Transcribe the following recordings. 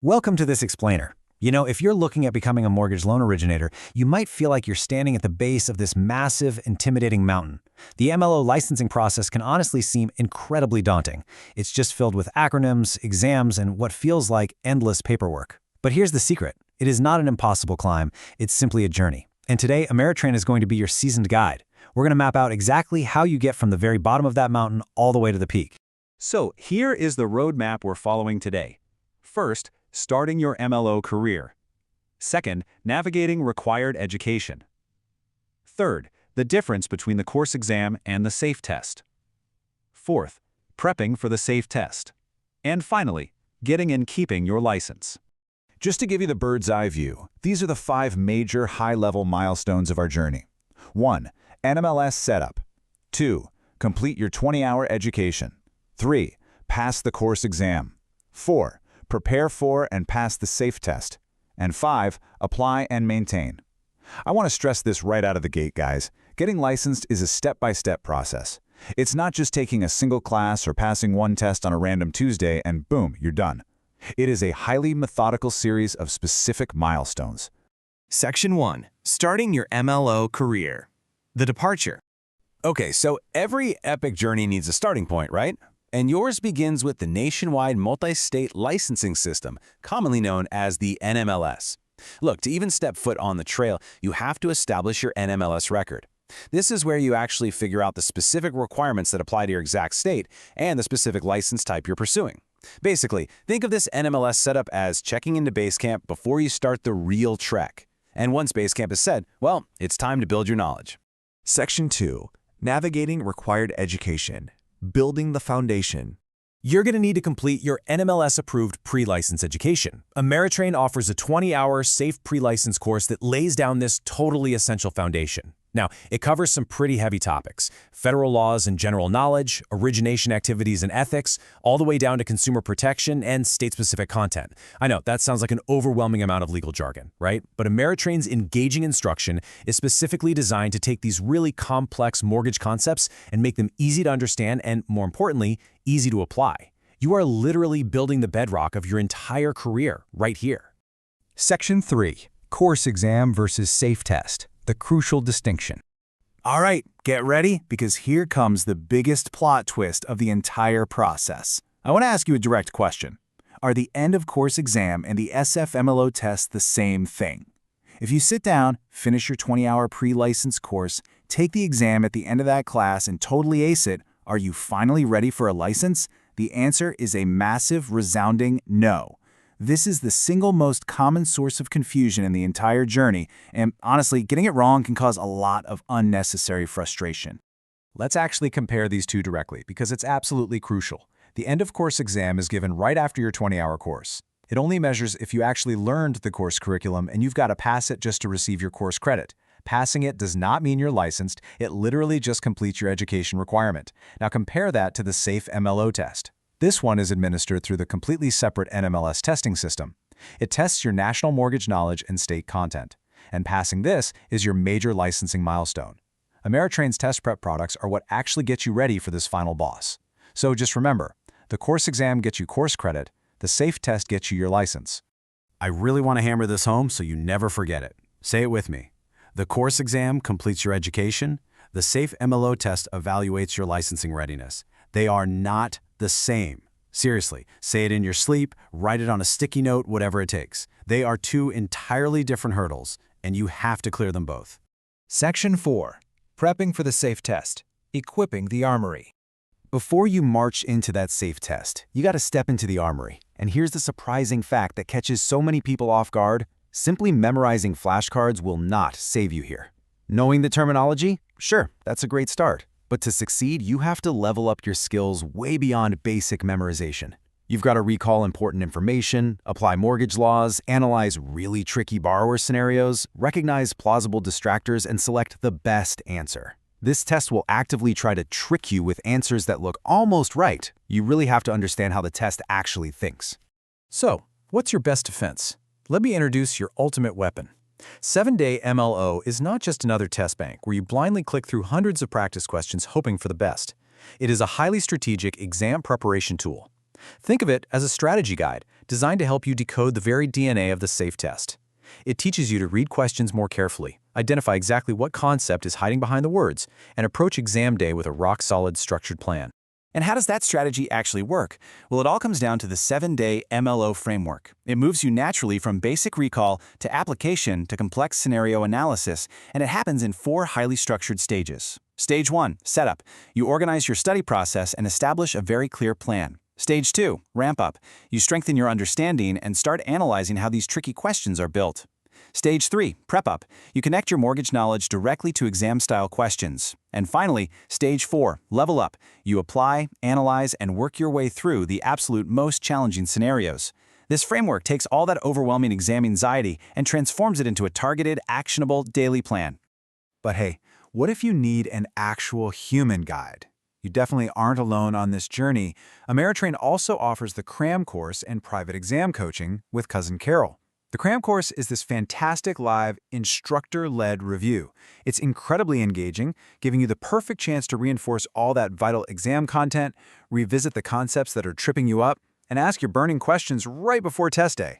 Welcome to this explainer. If you're looking at becoming a mortgage loan originator, you might feel like you're standing at the base of this massive, intimidating mountain. The MLO licensing process can honestly seem incredibly daunting. It's just filled with acronyms, exams, and what feels like endless paperwork. But here's the secret. It is not an impossible climb. It's simply a journey. And today, Ameritrain is going to be your seasoned guide. We're going to map out exactly how you get from the very bottom of that mountain all the way to the peak. So here is the roadmap we're following today. First, starting your MLO career. Second, navigating required education. Third, the difference between the course exam and the SAFE test. Fourth, prepping for the SAFE test. And finally, getting and keeping your license. Just to give you the bird's eye view, these are the 5 major high-level milestones of our journey. 1. NMLS setup. 2. Complete your 20-hour education. 3. Pass the course exam. 4. Prepare for and pass the SAFE test. And 5. Apply and maintain. I want to stress this right out of the gate, guys. Getting licensed is a step-by-step process. It's not just taking a single class or passing one test on a random Tuesday and boom, you're done. It is a highly methodical series of specific milestones. Section 1. Starting your MLO career. The departure. Okay, so every epic journey needs a starting point, right? And yours begins with the nationwide multi-state licensing system, commonly known as the NMLS. Look, to even step foot on the trail, you have to establish your NMLS record. This is where you actually figure out the specific requirements that apply to your exact state and the specific license type you're pursuing. Basically, think of this NMLS setup as checking into Basecamp before you start the real trek. And once Basecamp is set, well, it's time to build your knowledge. Section 2. Navigating required education. Building the foundation. You're going to need to complete your NMLS-approved pre-license education. Ameritrain offers a 20-hour SAFE pre-license course that lays down this totally essential foundation. Now, it covers some pretty heavy topics: federal laws and general knowledge, origination activities and ethics, all the way down to consumer protection and state-specific content. I know, that sounds like an overwhelming amount of legal jargon, right? But Ameritrain's engaging instruction is specifically designed to take these really complex mortgage concepts and make them easy to understand and, more importantly, easy to apply. You are literally building the bedrock of your entire career right here. Section 3. Course exam versus SAFE test. The crucial distinction. All right, get ready, because here comes the biggest plot twist of the entire process. I want to ask you a direct question. Are the end of course exam and the SAFE MLO test the same thing? If you sit down, finish your 20-hour pre-license course, take the exam at the end of that class and totally ace it, are you finally ready for a license? The answer is a massive, resounding no. This is the single most common source of confusion in the entire journey, and honestly, getting it wrong can cause a lot of unnecessary frustration. Let's actually compare these two directly, because it's absolutely crucial. The end of course exam is given right after your 20-hour course. It only measures if you actually learned the course curriculum, and you've got to pass it just to receive your course credit. Passing it does not mean you're licensed. It literally just completes your education requirement. Now compare that to the SAFE MLO test. This one is administered through the completely separate NMLS testing system. It tests your national mortgage knowledge and state content. And passing this is your major licensing milestone. Ameritrain's test prep products are what actually get you ready for this final boss. So just remember, the course exam gets you course credit, the SAFE test gets you your license. I really want to hammer this home so you never forget it. Say it with me. The course exam completes your education. The SAFE MLO test evaluates your licensing readiness. They are not the same. Seriously, say it in your sleep, write it on a sticky note, whatever it takes. They are 2 entirely different hurdles, and you have to clear them both. Section 4. Prepping for the SAFE test. Equipping the armory. Before you march into that SAFE test, you got to step into the armory. And here's the surprising fact that catches so many people off guard. Simply memorizing flashcards will not save you here. Knowing the terminology? Sure, that's a great start. But to succeed, you have to level up your skills way beyond basic memorization. You've got to recall important information, apply mortgage laws, analyze really tricky borrower scenarios, recognize plausible distractors, and select the best answer. This test will actively try to trick you with answers that look almost right. You really have to understand how the test actually thinks. So, what's your best defense? Let me introduce your ultimate weapon. 7-Day MLO is not just another test bank where you blindly click through hundreds of practice questions hoping for the best. It is a highly strategic exam preparation tool. Think of it as a strategy guide designed to help you decode the very DNA of the SAFE test. It teaches you to read questions more carefully, identify exactly what concept is hiding behind the words, and approach exam day with a rock-solid, structured plan. And how does that strategy actually work? Well, it all comes down to the 7-day MLO framework. It moves you naturally from basic recall to application to complex scenario analysis, and it happens in 4 highly structured stages. Stage 1, setup. You organize your study process and establish a very clear plan. Stage 2, ramp up. You strengthen your understanding and start analyzing how these tricky questions are built. Stage 3, prep up. You connect your mortgage knowledge directly to exam-style questions. And finally, Stage 4, level up. You apply, analyze, and work your way through the absolute most challenging scenarios. This framework takes all that overwhelming exam anxiety and transforms it into a targeted, actionable daily plan. But hey, what if you need an actual human guide? You definitely aren't alone on this journey. Ameritrain also offers the CRAM Course and private exam coaching with Cousin Carol. The CRAM Course is this fantastic live, instructor-led review. It's incredibly engaging, giving you the perfect chance to reinforce all that vital exam content, revisit the concepts that are tripping you up, and ask your burning questions right before test day.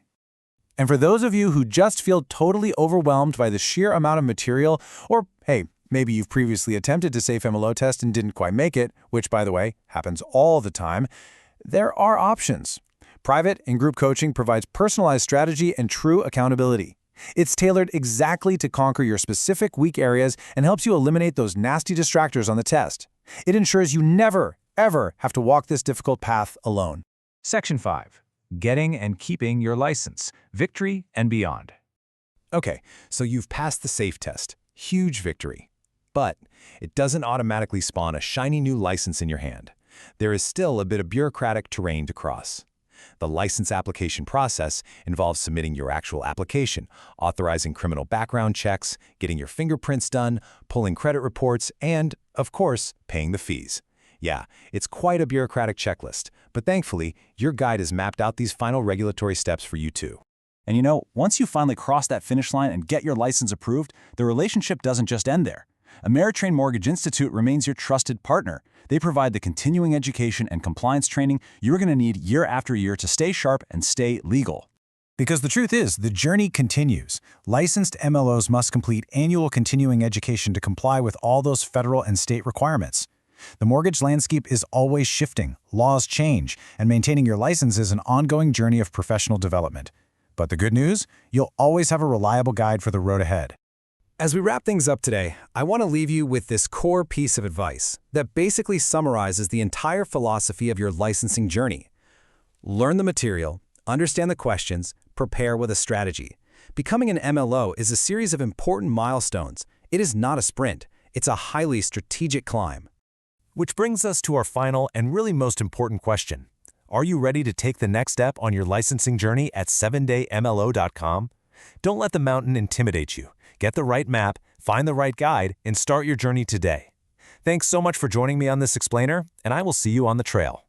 And for those of you who just feel totally overwhelmed by the sheer amount of material, or hey, maybe you've previously attempted to SAFE MLO test and didn't quite make it, which, by the way, happens all the time, there are options. Private and group coaching provides personalized strategy and true accountability. It's tailored exactly to conquer your specific weak areas and helps you eliminate those nasty distractors on the test. It ensures you never, ever have to walk this difficult path alone. Section 5. Getting and keeping your license. Victory and beyond. Okay, so you've passed the SAFE test. Huge victory. But it doesn't automatically spawn a shiny new license in your hand. There is still a bit of bureaucratic terrain to cross. The license application process involves submitting your actual application, authorizing criminal background checks, getting your fingerprints done, pulling credit reports, and, of course, paying the fees. Yeah, it's quite a bureaucratic checklist, but thankfully, your guide has mapped out these final regulatory steps for you too. And you know, once you finally cross that finish line and get your license approved, the relationship doesn't just end there. Ameritrain Mortgage Institute remains your trusted partner. They provide the continuing education and compliance training you're going to need year after year to stay sharp and stay legal. Because the truth is, the journey continues. Licensed MLOs must complete annual continuing education to comply with all those federal and state requirements. The mortgage landscape is always shifting, laws change, and maintaining your license is an ongoing journey of professional development. But the good news? You'll always have a reliable guide for the road ahead. As we wrap things up today, I want to leave you with this core piece of advice that basically summarizes the entire philosophy of your licensing journey. Learn the material, understand the questions, prepare with a strategy. Becoming an MLO is a series of important milestones. It is not a sprint. It's a highly strategic climb. Which brings us to our final and really most important question. Are you ready to take the next step on your licensing journey at 7daymlo.com? Don't let the mountain intimidate you. Get the right map, find the right guide, and start your journey today. Thanks so much for joining me on this explainer, and I will see you on the trail.